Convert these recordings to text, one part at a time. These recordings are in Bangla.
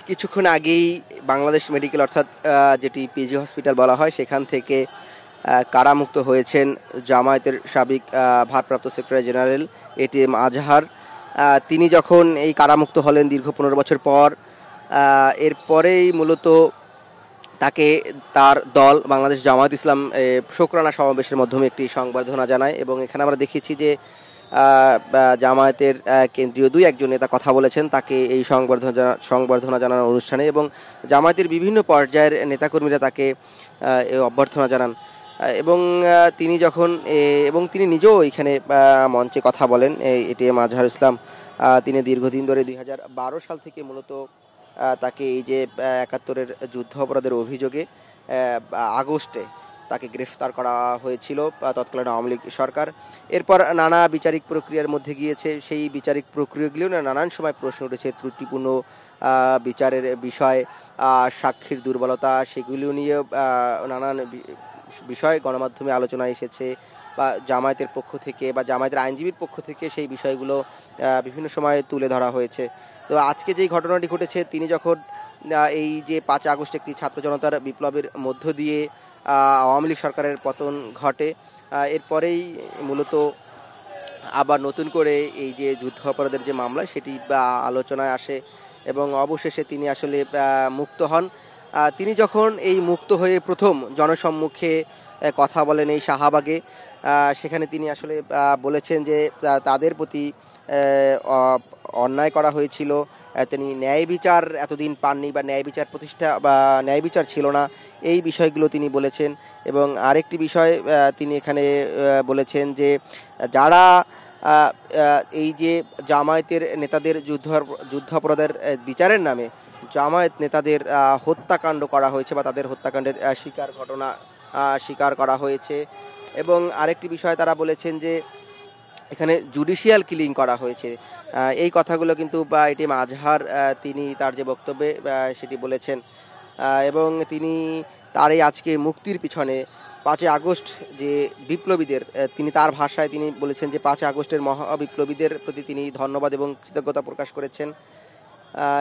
কিছুক্ষণ আগেই বাংলাদেশ মেডিকেল অর্থাৎ যেটি পিজি হসপিটাল বলা হয় সেখান থেকে কারামুক্ত হয়েছেন জামায়াতের সাবেক ভারপ্রাপ্ত সেক্রেটারি জেনারেল এটিএম আজহার। তিনি যখন এই কারামুক্ত হলেন দীর্ঘ 15 বছর পর, এরপরেই মূলত তাকে তার দল বাংলাদেশ জামায়াত ইসলাম শুকরানা সমাবেশের মাধ্যমে একটি সংবর্ধনা জানায় এবং এখানে আমরা দেখেছি যে জামায়াতের কেন্দ্রীয় দুই একজন নেতা কথা বলেছেন তাকে এই সংবর্ধনা জানানোর অনুষ্ঠানে, এবং জামায়াতের বিভিন্ন পর্যায়ের নেতাকর্মীরা তাকে অভ্যর্থনা জানান এবং তিনি যখন এবং তিনি নিজেও এখানে মঞ্চে কথা বলেন। এটিএম আজহার ইসলাম তিনি দীর্ঘদিন ধরে 2012 সাল থেকে মূলত তাকে এই যে 71-এর যুদ্ধ অপরাধের অভিযোগে আগস্টে তাকে গ্রেফতার করা হয়েছিল তৎকালীন আওয়ামী লীগ সরকার। এরপর নানা বিচারিক প্রক্রিয়ার মধ্যে গিয়েছে, সেই বিচারিক প্রক্রিয়াগুলিও নানান সময় প্রশ্ন উঠেছে, ত্রুটিপূর্ণ বিচারের বিষয়, সাক্ষীর দুর্বলতা, সেগুলিও নিয়ে নানান বিষয় গণমাধ্যমে আলোচনায় এসেছে বা জামায়াতের পক্ষ থেকে বা জামায়াতের আইনজীবীর পক্ষ থেকে সেই বিষয়গুলো বিভিন্ন সময় তুলে ধরা হয়েছে। তো আজকে যেই ঘটনাটি ঘটেছে, তিনি যখন এই যে 5 আগস্ট একটি ছাত্র জনতার বিপ্লবের মধ্য দিয়ে আওয়ামী লীগ সরকারের পতন ঘটে, এরপরেই মূলত আবার নতুন করে এই যে যুদ্ধ অপরাধের যে মামলা সেটি আলোচনায় আসে এবং অবশেষে তিনি আসলে মুক্ত হন। তিনি যখন এই মুক্ত হয়ে প্রথম জনসম্মুখে কথা বলেন এই শাহবাগে, সেখানে তিনি আসলে বলেছেন যে তাদের প্রতি অন্যায় করা হয়েছিল, তিনি ন্যায় বিচার এতদিন পাননি বা ন্যায় বিচার প্রতিষ্ঠা বা ন্যায় বিচার ছিল না, এই বিষয়গুলো তিনি বলেছেন। এবং আরেকটি বিষয় তিনি এখানে বলেছেন যে যারা এই যে জামায়াতের নেতাদের যুদ্ধাপরাধের বিচারের নামে জামায়াত নেতাদের হত্যাকাণ্ড করা হয়েছে বা তাদের হত্যাকাণ্ডের স্বীকার করা হয়েছে। এবং আরেকটি বিষয় তারা বলেছেন যে এখানে জুডিশিয়াল কিলিং করা হয়েছে। এই কথাগুলো কিন্তু এটিএম আজহার তিনি তার যে বক্তব্যে সেটি বলেছেন এবং তিনি তার এই আজকে মুক্তির পিছনে 5 আগস্ট যে বিপ্লবীদের, তিনি তার ভাষায় তিনি বলেছেন যে 5 আগস্টের মহাবিপ্লবীদের প্রতি তিনি ধন্যবাদ এবং কৃতজ্ঞতা প্রকাশ করেছেন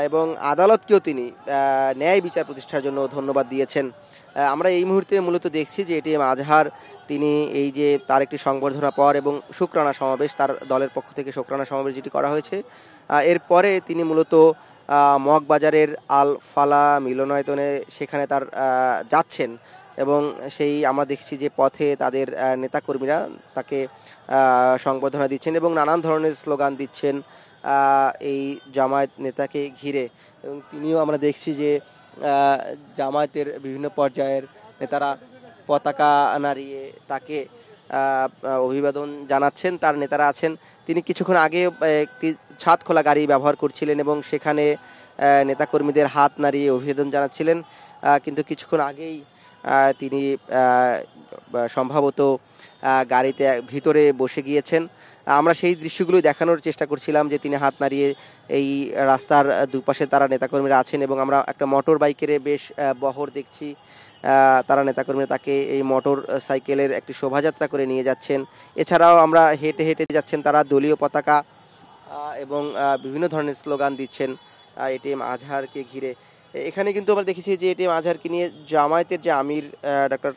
এবং আদালতকেও তিনি ন্যায় বিচার প্রতিষ্ঠার জন্য ধন্যবাদ দিয়েছেন। আমরা এই মুহূর্তে মূলত দেখছি যে এটিএম আজহার তিনি এই যে তার একটি সংবর্ধনা পর এবং শুকরানা সমাবেশ, তার দলের পক্ষ থেকে শুকরানা সমাবেশ যেটি করা হয়েছে, এরপরে তিনি মূলত মগবাজারের আল ফালা মিলনায়তনে সেখানে তার যাচ্ছেন এবং সেই আমরা দেখছি যে পথে তাদের নেতাকর্মীরা তাকে সংবর্ধনা দিচ্ছেন এবং নানান ধরনের স্লোগান দিচ্ছেন এই জামায়াত নেতাকে ঘিরে। এবং তিনিও আমরা দেখছি যে জামায়াতের বিভিন্ন পর্যায়ের নেতারা পতাকা নাড়িয়ে তাকে অভিবাদন জানাচ্ছেন। তার নেতারা আছেন, তিনি কিছুক্ষণ আগে একটি ছাদ খোলা গাড়ি ব্যবহার করছিলেন এবং সেখানে নেতাকর্মীদের হাত নাড়িয়ে অভিবাদন জানাচ্ছিলেন, কিন্তু কিছুক্ষণ আগেই তিনি সম্ভবত গাড়িতে ভিতরে বসে গিয়েছেন। আমরা সেই দৃশ্যগুলো দেখানোর চেষ্টা করছিলাম যে তিনি হাত নাড়িয়ে এই রাস্তার দুপাশে তারা নেতাকর্মীরা আছেন এবং আমরা একটা মোটর বাইকের বেশ বহর দেখছি, তারা নেতাকর্মীরা তাকে এই মোটর সাইকেলের একটি শোভাযাত্রা করে নিয়ে যাচ্ছেন। এছাড়াও আমরা হেঁটে হেঁটে যাচ্ছেন, তারা দলীয় পতাকা এবং বিভিন্ন ধরনের স্লোগান দিচ্ছেন এটিএম আজহারকে ঘিরে। এখানে কিন্তু আমরা দেখেছি যে এটিএম আজহারকে নিয়ে জামায়াতের যে আমির ডক্টর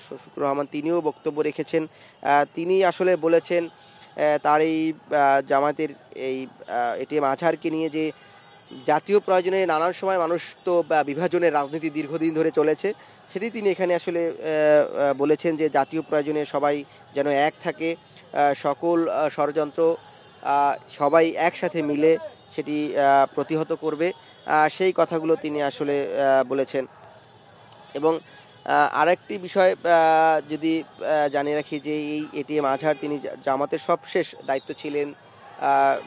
শফিকুর রহমান তিনিও বক্তব্য রেখেছেন। তিনি আসলে বলেছেন তার এই জামায়াতের এই এটিএম আজহারকে নিয়ে যে জাতীয় প্রয়োজনে নানান সময় মানুষ তো বিভাজনের রাজনীতি দীর্ঘদিন ধরে চলেছে, সেটি তিনি এখানে আসলে বলেছেন যে জাতীয় প্রয়োজনে সবাই যেন এক থাকে, সকল ষড়যন্ত্র সবাই একসাথে মিলে সেটি প্রতিহত করবে, সেই কথাগুলো তিনি আসলে বলেছেন। এবং আরেকটি বিষয় যদি জানিয়ে রাখি যে এই এটিএম আজহার তিনি জামাতের সবশেষ দায়িত্ব ছিলেন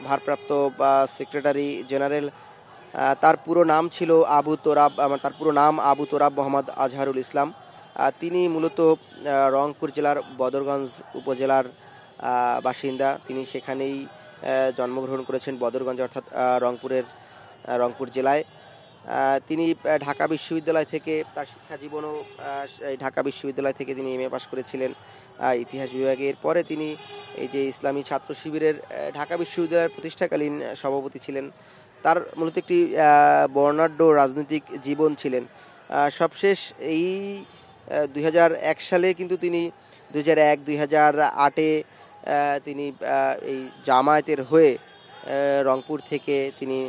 ভারপ্রাপ্ত সেক্রেটারি জেনারেল। তার পুরো নাম ছিল তার পুরো নাম আবু তোরাব মোহাম্মদ আজহারুল ইসলাম। তিনি মূলত রংপুর জেলার বদরগঞ্জ উপজেলার বাসিন্দা। তিনি সেখানেই জন্মগ্রহণ করেছেন, বদরগঞ্জ অর্থাৎ রংপুর জেলায়। তিনি ঢাকা বিশ্ববিদ্যালয় থেকে তার শিক্ষা জীবনও ঢাকা বিশ্ববিদ্যালয় থেকে তিনি এমএ পাশ করেছিলেন ইতিহাস বিভাগের। পরে তিনি এই যে ইসলামী ছাত্র শিবিরের ঢাকা বিশ্ববিদ্যালয়ের প্রতিষ্ঠাকালীন সভাপতি ছিলেন। তার মূলত একটি বর্ণাঢ্য রাজনৈতিক জীবন ছিলেন। সবশেষ এই 2001 সালে কিন্তু তিনি 2001-2008-এ তিনি এই জামায়াতের হয়ে রংপুর থেকে তিনি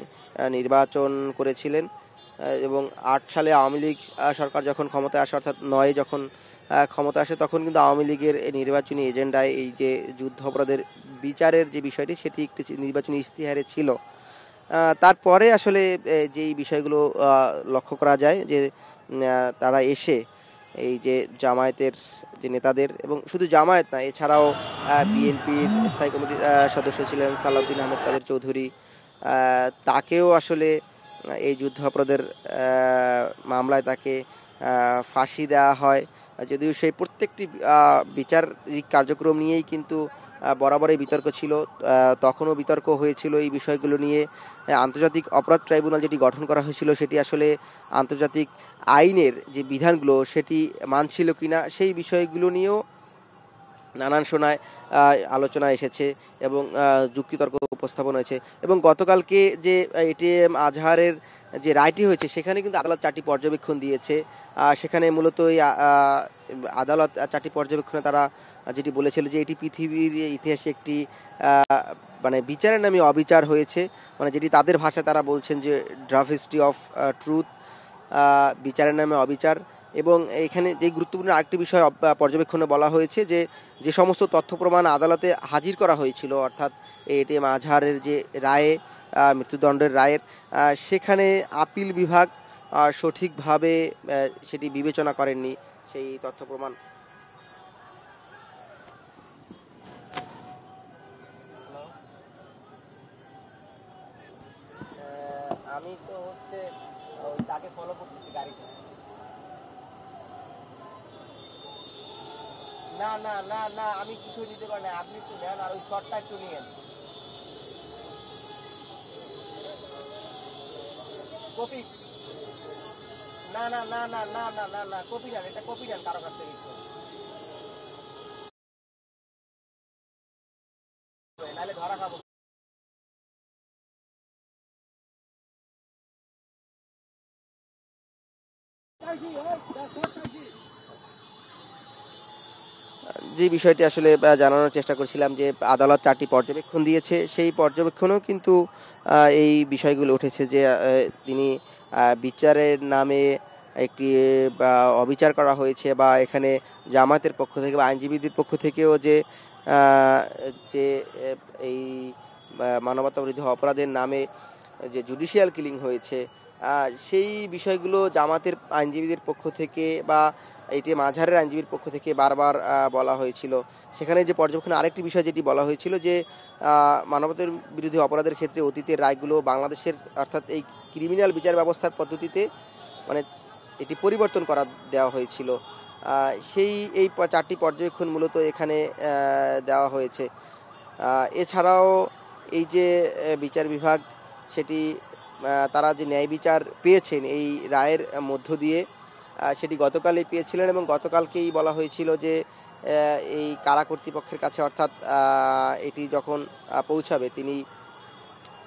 নির্বাচন করেছিলেন এবং 8 সালে আওয়ামী লীগ সরকার যখন ক্ষমতায় আসে, অর্থাৎ 9 যখন ক্ষমতা আসে, তখন কিন্তু আওয়ামী লীগের নির্বাচনী এজেন্ডায় এই যে যুদ্ধ অপরাধের বিচারের যে বিষয়টি সেটি একটি নির্বাচনী ইশতেহারে ছিল। তারপরে আসলে যেই বিষয়গুলো লক্ষ্য করা যায় যে তারা এসে এই যে জামায়াতের যে নেতাদের, এবং শুধু জামায়াত না, এছাড়াও বিএনপির স্থায়ী কমিটির সদস্য ছিলেন সালাউদ্দিন আহমেদ কাদের চৌধুরী, তাকেও আসলে এই যুদ্ধ অপরাধের মামলায় তাকে ফাঁসি দেওয়া হয়। যদিও সেই প্রত্যেকটি বিচারিক কার্যক্রম নিয়েই কিন্তু বরাবরই বিতর্ক ছিল, তখনও বিতর্ক হয়েছিল এই বিষয়গুলো নিয়ে। আন্তর্জাতিক অপরাধ ট্রাইব্যুনাল যেটি গঠন করা হয়েছিল সেটি আসলে আন্তর্জাতিক আইনের যে বিধানগুলো সেটি মানছিল কিনা সেই বিষয়গুলো নিয়েও নানান সময় আলোচনা এসেছে এবং যুক্তিতর্ক উপস্থাপন হয়েছে। এবং গতকালকে যে এটিএম আজহারের যে রায়টি হয়েছে সেখানে কিন্তু আদালত 4টি পর্যবেক্ষণ দিয়েছে। সেখানে মূলত এই আদালত 4টি পর্যবেক্ষণে তারা যেটি বলেছিল যে এটি পৃথিবীর ইতিহাসে একটি মানে বিচারের নামে অবিচার হয়েছে, মানে যেটি তাদের ভাষায় তারা বলছেন যে ড্রাফিস্ট্রি অফ ট্রুথ, বিচারের নামে অবিচার। এবং এখানে যে গুরুত্বপূর্ণ আরেকটি বিষয় পর্যবেক্ষণে বলা হয়েছে যে যে সমস্ত তথ্য প্রমাণ আদালতে হাজির করা হয়েছিল, অর্থাৎ এটিএম আজহারের যে রায়ে, মৃত্যুদণ্ডের রায়ের, সেখানে আপিল বিভাগ সঠিকভাবে সেটি বিবেচনা করেননি সেই তথ্য প্রমাণ। আমি তো হচ্ছে তাকে ফলো করতেছি গাড়িতে। না না না না, আমি কিছু নিতে পারি না, আপনি একটু নেন আর ওই শর্টটা একটু নিয়েন। কপি? না না না না না না না না, কপি নেন, এটা কপি নেন কারো কাছ থেকে একটু, নাহলে ধরা খাবো। যে বিষয়টি আসলে জানানোর চেষ্টা করছিলাম যে আদালত 4টি পর্যবেক্ষণ দিয়েছে, সেই পর্যবেক্ষণেও কিন্তু এই বিষয়গুলো উঠেছে যে তিনি বিচারের নামে একটি অবিচার করা হয়েছে, বা এখানে জামায়াতের পক্ষ থেকে বা আইনজীবীদের পক্ষ থেকেও যে যে এই মানবতাবিরোধী অপরাধের নামে যে জুডিশিয়াল কিলিং হয়েছে, সেই বিষয়গুলো জামাতের আইনজীবীদের পক্ষ থেকে বা এটিএম আজহারের আইনজীবীর পক্ষ থেকে বারবার বলা হয়েছিল। সেখানে যে পর্যবেক্ষণে আরেকটি বিষয় যেটি বলা হয়েছিল যে মানবতার বিরোধী অপরাধের ক্ষেত্রে অতীতের রায়গুলো বাংলাদেশের, অর্থাৎ এই ক্রিমিনাল বিচার ব্যবস্থার পদ্ধতিতে মানে এটি পরিবর্তন করা দেওয়া হয়েছিল। সেই এই 4টি পর্যবেক্ষণ মূলত এখানে দেওয়া হয়েছে। এছাড়াও এই যে বিচার বিভাগ সেটি তারা যে ন্যায় বিচার পেয়েছেন এই রায়ের মধ্য দিয়ে, সেটি গতকালই পেয়েছিলেন এবং গতকালকেই বলা হয়েছিল যে এই কারা কর্তৃপক্ষের কাছে, অর্থাৎ এটি যখন পৌঁছাবে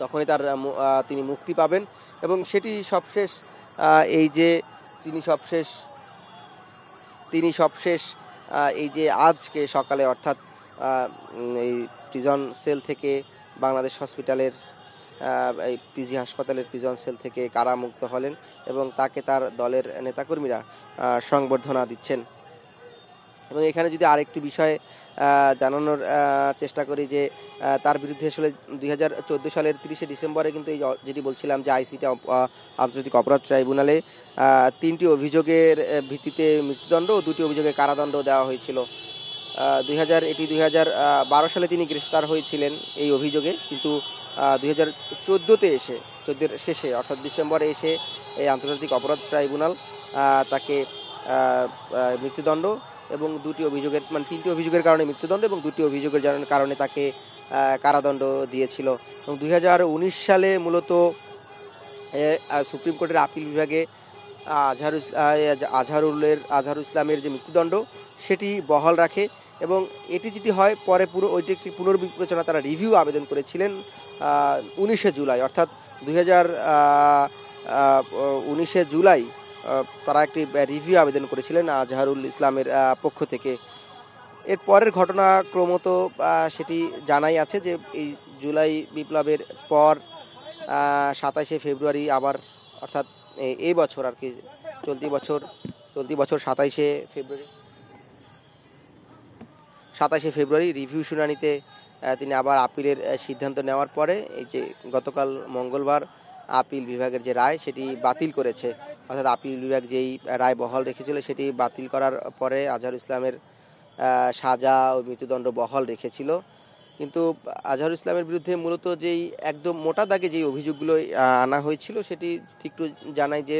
তখনই তিনি মুক্তি পাবেন। এবং সেটি সবশেষ এই যে তিনি সবশেষ এই যে আজকে সকালে, অর্থাৎ এই প্রিজন সেল থেকে বাংলাদেশ হসপিটালের এই পিজি হাসপাতালের প্রিজন সেল থেকে কারামুক্ত হলেন এবং তাকে তার দলের নেতাকর্মীরা সংবর্ধনা দিচ্ছেন। এবং এখানে যদি আরেকটি বিষয় জানানোর চেষ্টা করি যে তার বিরুদ্ধে আসলে 2014 সালের 30শে ডিসেম্বরে কিন্তু এই যেটি বলছিলাম যে আইসিটি আন্তর্জাতিক অপরাধ ট্রাইব্যুনালে 3টি অভিযোগের ভিত্তিতে মৃত্যুদণ্ড ও 2টি অভিযোগে কারাদণ্ড দেওয়া হয়েছিল। 2012 সালে তিনি গ্রেফতার হয়েছিলেন এই অভিযোগে, কিন্তু 2014-তে এসে 14-এর শেষে অর্থাৎ ডিসেম্বরে এসে এই আন্তর্জাতিক অপরাধ ট্রাইব্যুনাল তাকে মৃত্যুদণ্ড এবং 2টি অভিযোগের, মানে 3টি অভিযোগের কারণে মৃত্যুদণ্ড এবং 2টি অভিযোগের কারণে তাকে কারাদণ্ড দিয়েছিল। এবং 2019 সালে মূলত সুপ্রিম কোর্টের আপিল বিভাগে আজহারুল ইসলামের যে মৃত্যুদণ্ড সেটি বহাল রাখে, এবং এটি যেটি হয় পরে ওইটি একটি পুনর্বিবেচনা তারা রিভিউ আবেদন করেছিলেন 19 জুলাই, অর্থাৎ 19 জুলাই তারা একটি রিভিউ আবেদন করেছিলেন আজহারুল ইসলামের পক্ষ থেকে। এর পরের ঘটনা ক্রমত সেটি জানাই আছে যে এই জুলাই বিপ্লবের পর 27শে ফেব্রুয়ারি আবার, অর্থাৎ এই বছর আর কি, চলতি বছর 27শে ফেব্রুয়ারি রিভিউ শুনানিতে তিনি আবার আপিলের সিদ্ধান্ত নেওয়ার পরে এই যে গতকাল মঙ্গলবার আপিল বিভাগের যে রায় সেটি বাতিল করেছে, অর্থাৎ আপিল বিভাগ যেই রায় বহাল রেখেছিল সেটি বাতিল করার পরে আজহারুল ইসলামের সাজা ও মৃত্যুদণ্ড বহাল রেখেছিল। কিন্তু আজহারুল ইসলামের বিরুদ্ধে মূলত যেই একদম মোটা দাগে যেই অভিযোগগুলো আনা হয়েছিল সেটি একটু জানাই যে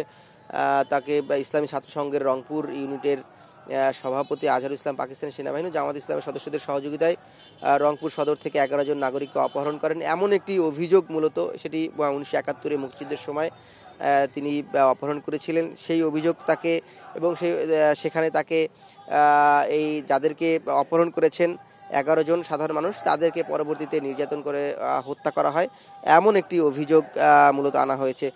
তাকে ইসলামী ছাত্র সংঘের রংপুর ইউনিটের সভাপতি আজহারুল ইসলাম পাকিস্তানি সেনাবাহিনী জামাত ইসলামের সদস্যদের সহযোগিতায় রংপুর সদর থেকে 11 জন নাগরিককে অপহরণ করেন, এমন একটি অভিযোগ মূলত, সেটি 1971-এ মুক্তিযুদ্ধের সময় তিনি অপহরণ করেছিলেন সেই অভিযোগ তাকে, এবং সেখানে তাকে এই যাদেরকে অপহরণ করেছেন 11 জন সাধারণ মানুষ তাদেরকে পরবর্তীতে নির্যাতন করে হত্যা করা হয়, এমন একটি অভিযোগ মূলত আনা হয়েছে।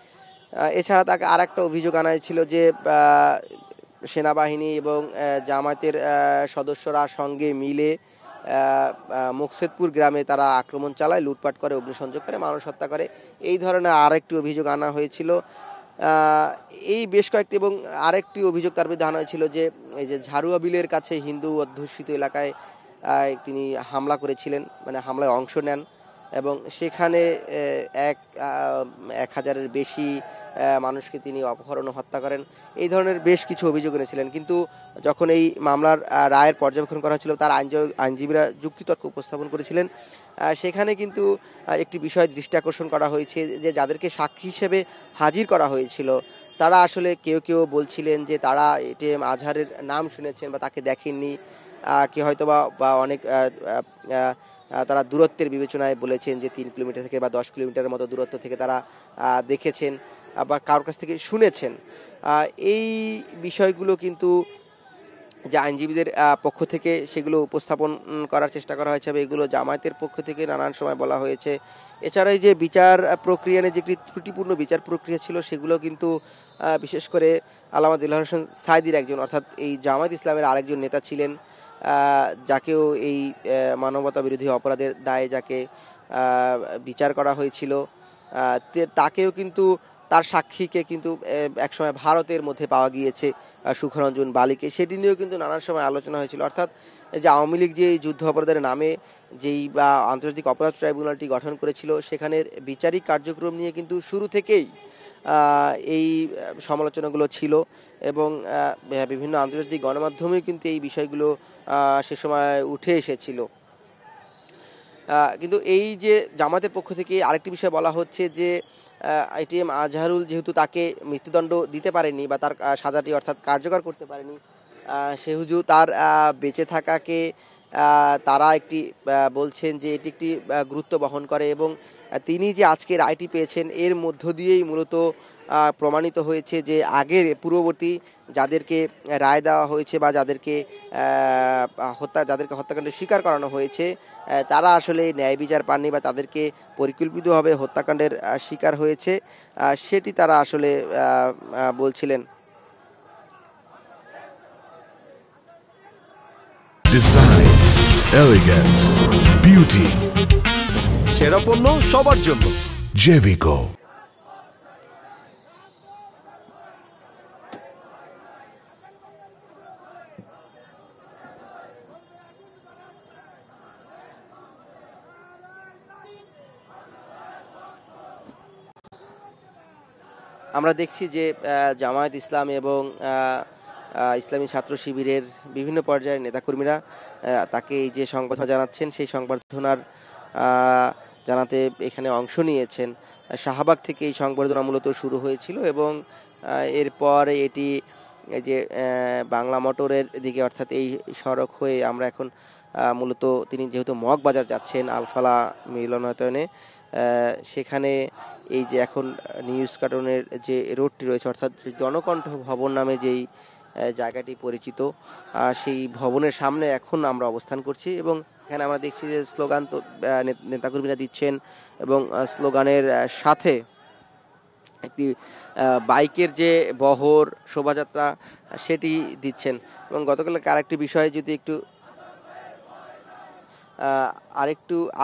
এছাড়া তাকে আর একটা অভিযোগ আনা হয়েছিল যে সেনাবাহিনী এবং জামায়াতের সদস্যরা সঙ্গে মিলে মুকসেদপুর গ্রামে তারা আক্রমণ চালায়, লুটপাট করে, অগ্নিসংযোগ করে, মানুষ হত্যা করে, এই ধরনের আরেকটি অভিযোগ আনা হয়েছিল। এই বেশ কয়েকটি, এবং আরেকটি অভিযোগ তার বিরুদ্ধে আনা হয়েছিল যে এই যে ঝাড়ুয়া বিলের কাছে হিন্দু অধ্যুষিত এলাকায় তিনি হামলা করেছিলেন, মানে হামলায় অংশ নেন, এবং সেখানে 1000-এর বেশি মানুষকে তিনি অপহরণ ও হত্যা করেন, এই ধরনের বেশ কিছু অভিযোগ এনেছিলেন। কিন্তু যখন এই মামলার রায়ের পর্যবেক্ষণ করা হয়েছিল তার আইনজীবীরা যুক্তিতর্ক উপস্থাপন করেছিলেন, সেখানে কিন্তু একটি বিষয় দৃষ্টি আকর্ষণ করা হয়েছে যে যাদেরকে সাক্ষী হিসেবে হাজির করা হয়েছিল তারা আসলে কেউ কেউ বলছিলেন যে তারা এটিএম আজহারের নাম শুনেছেন বা তাকে দেখেননি, কি হয়তো বা অনেক তারা দূরত্বের বিবেচনায় বলেছেন যে 3 কিলোমিটার থেকে বা 10 কিলোমিটারের মতো দূরত্ব থেকে তারা দেখেছেন, আবার কারোর কাছ থেকে শুনেছেন। এই বিষয়গুলো কিন্তু যে আইনজীবীদের পক্ষ থেকে সেগুলো উপস্থাপন করার চেষ্টা করা হয়েছে, এগুলো জামায়াতের পক্ষ থেকে নানান সময় বলা হয়েছে। এছাড়া এই যে বিচার প্রক্রিয়া নিয়ে যে একটি ত্রুটিপূর্ণ বিচার প্রক্রিয়া ছিল সেগুলো কিন্তু বিশেষ করে আল্লামা দেলোয়ার হোসেন সাঈদীর একজন, অর্থাৎ এই জামায়াত ইসলামের আরেকজন নেতা ছিলেন, যাকেও এই মানবতা বিরোধী অপরাধের দায়ে যাকে বিচার করা হয়েছিল, তাকেও কিন্তু তার সাক্ষীকে কিন্তু একসময় ভারতের মধ্যে পাওয়া গিয়েছে, সুখরঞ্জন বালিকে, সেটি নিয়েও কিন্তু নানান সময় আলোচনা হয়েছিল। অর্থাৎ যে আওয়ামী লীগ যে যুদ্ধ অপরাধের নামে যেই বা আন্তর্জাতিক অপরাধ ট্রাইব্যুনালটি গঠন করেছিল সেখানের বিচারিক কার্যক্রম নিয়ে কিন্তু শুরু থেকেই এই সমালোচনাগুলো ছিল, এবং বিভিন্ন আন্তর্জাতিক গণমাধ্যমেও কিন্তু এই বিষয়গুলো সে সময় উঠে এসেছিল। কিন্তু এই যে জামাতের পক্ষ থেকে আরেকটি বিষয় বলা হচ্ছে যে এটিএম আজহারুল যেহেতু তাকে মৃত্যুদণ্ড দিতে পারেনি বা তার সাজাটি অর্থাৎ কার্যকর করতে পারেনি, সেহেতু তার বেঁচে থাকাকে তারা একটি বলছেন যে এটি একটি গুরুত্ব বহন করে, এবং তিনি যে আজকে রায়টি পেয়েছেন এর মধ্য দিয়েই মূলত প্রমাণিত হয়েছে যে আগের পূর্ববর্তী যাদেরকে রায় দেওয়া হয়েছে বা যাদেরকে হত্যাকাণ্ডের শিকার করানো হয়েছে তারা আসলে ন্যায় বিচার পাননি বা তাদেরকে পরিকল্পিতভাবে হত্যাকাণ্ডের শিকার হয়েছে, সেটি তারা আসলে বলছিলেন। ডিজাইন, এলিগেন্স, বিউটি, সেরা পণ্য সবার জন্য জেভিকো। আমরা দেখছি যে জামায়াত ইসলাম এবং ইসলামী ছাত্র শিবিরের বিভিন্ন পর্যায়ের নেতাকর্মীরা তাকে এই যে সংবর্ধনা জানাচ্ছেন সেই সংবর্ধনার জানাতে এখানে অংশ নিয়েছেন। শাহবাগ থেকে এই সংবর্ধনা মূলত শুরু হয়েছিল, এবং এরপর এটি এই যে বাংলা মোটরের দিকে, অর্থাৎ এই সড়ক হয়ে আমরা এখন মূলত তিনি যেহেতু মগবাজার যাচ্ছেন আলফালা মিলনায়তনে, সেখানে এই যে এখন নিউজ কার্টুনের যে রোডটি রয়েছে, অর্থাৎ যে জনকণ্ঠ ভবন নামে যেই জায়গাটি পরিচিত, সেই ভবনের সামনে এখন আমরা অবস্থান করছি এবং এখানে আমরা দেখছি যে স্লোগান তো নেতাকর্মীরা দিচ্ছেন এবং স্লোগানের সাথে একটি বাইকের যে বহর শোভাযাত্রা সেটি দিচ্ছেন। এবং গতকালকে আরেকটি বিষয় যদি একটু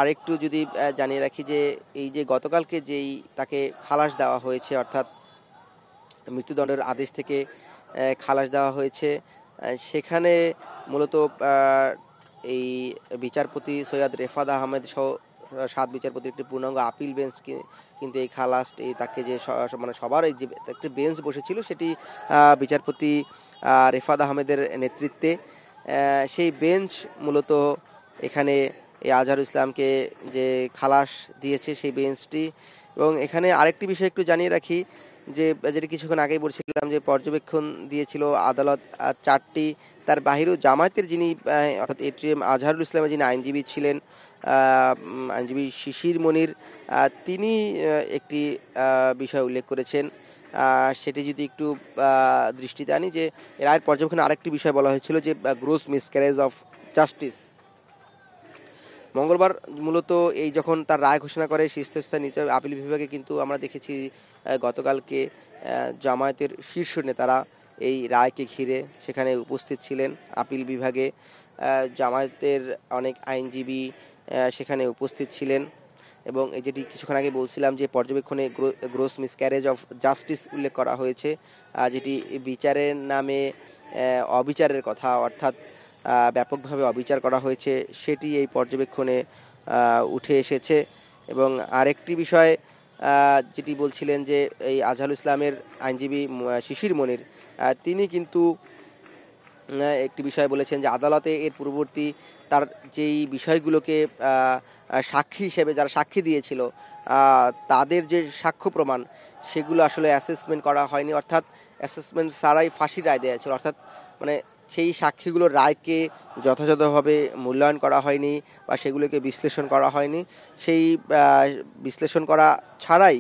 আরেকটু যদি জানিয়ে রাখি যে এই যে গতকালকে যেই তাকে খালাস দেওয়া হয়েছে, অর্থাৎ মৃত্যুদণ্ডের আদেশ থেকে খালাস দেওয়া হয়েছে, সেখানে মূলত এই বিচারপতি সৈয়দ রেফাত আহমেদ সহ 7 বিচারপতির একটি পূর্ণাঙ্গ আপিল বেঞ্চ কিন্তু এই খালাস তাকে যে মানে সবার এই যে একটি বেঞ্চ বসেছিল সেটি বিচারপতি রেফাত আহমেদের নেতৃত্বে, সেই বেঞ্চ মূলত এখানে এই আজহারুল ইসলামকে যে খালাস দিয়েছে সেই বেঞ্চটি। এবং এখানে আরেকটি বিষয় একটু জানিয়ে রাখি যে যেটা কিছুক্ষণ আগেই বলছিলাম যে পর্যবেক্ষণ দিয়েছিল আদালত 4টি, তার বাহিরেও জামায়াতের যিনি অর্থাৎ এটিএম আজহারুল ইসলামের যিনি আইনজীবী ছিলেন, আইনজীবী শিশির মনির, তিনি একটি বিষয় উল্লেখ করেছেন, সেটি যদি একটু দৃষ্টিতে আনি যে রায়ের পর্যবেক্ষণে আরেকটি বিষয় বলা হয়েছিল যে গ্রোস মিসক্যারেজ অফ জাস্টিস। মঙ্গলবার মূলত এই যখন তার রায় ঘোষণা করে শীর্ষস্থানীয় নিচে আপিল বিভাগে, কিন্তু আমরা দেখেছি গতকালকে জামায়াতের শীর্ষ নেতারা এই রায়কে ঘিরে সেখানে উপস্থিত ছিলেন। আপিল বিভাগে জামায়াতের অনেক আইনজীবী সেখানে উপস্থিত ছিলেন এবং এই যেটি কিছুক্ষণ আগে বলছিলাম যে পর্যবেক্ষণে গ্রোস মিসক্যারেজ অফ জাস্টিস উল্লেখ করা হয়েছে, যেটি বিচারের নামে অবিচারের কথা, অর্থাৎ ব্যাপকভাবে অবিচার করা হয়েছে, সেটি এই পর্যবেক্ষণে উঠে এসেছে। এবং আরেকটি বিষয় যেটি বলছিলেন যে এই আজহারুল ইসলামের আইনজীবী শিশির মনির, তিনি কিন্তু একটি বিষয় বলেছেন যে আদালতে এর পূর্ববর্তী তার যেই বিষয়গুলোকে সাক্ষী হিসেবে যারা সাক্ষী দিয়েছিল তাদের যে সাক্ষ্য প্রমাণ সেগুলো আসলে অ্যাসেসমেন্ট করা হয়নি, অর্থাৎ অ্যাসেসমেন্ট ছাড়াই ফাঁসির রায় দেওয়া ছিল, অর্থাৎ মানে সেই সাক্ষীগুলোর রায়কে যথাযথভাবে মূল্যায়ন করা হয়নি বা সেগুলোকে বিশ্লেষণ করা হয়নি, সেই বিশ্লেষণ করা ছাড়াই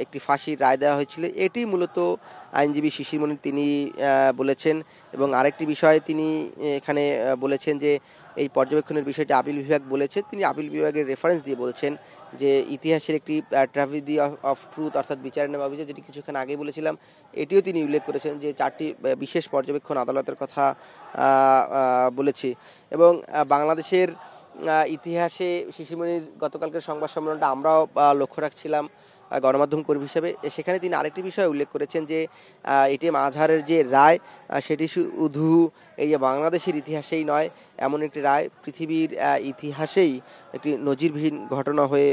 একটি ফাঁসির রায় দেওয়া হয়েছিল, এটি মূলত আইনজীবী শিশির মনির তিনি বলেছেন। এবং আরেকটি বিষয় তিনি এখানে বলেছেন যে এই পর্যবেক্ষণের বিষয়টি আপিল বিভাগ বলেছে, তিনি আপিল বিভাগের রেফারেন্স দিয়ে বলছেন যে ইতিহাসের একটি ট্র্যাজেডি অফ ট্রুথ, অর্থাৎ বিচারের নামে অভিযোগ, যেটি কিছুক্ষণ আগেই বলেছিলাম, এটিও তিনি উল্লেখ করেছেন যে 4টি বিশেষ পর্যবেক্ষণ আদালতের কথা বলেছি। এবং বাংলাদেশের ইতিহাসে শিশির মনির গতকালকের সংবাদ সম্মেলনটা আমরাও লক্ষ্য রাখছিলাম গণমাধ্যম কর্মী হিসেবে, সেখানে তিনি আরেকটি বিষয় উল্লেখ করেছেন যে এটিএম আজহারের যে রায় সেটি শুধু এই যে বাংলাদেশের ইতিহাসেই নয়, এমন একটি রায় পৃথিবীর ইতিহাসেই একটি নজিরবিহীন ঘটনা হয়ে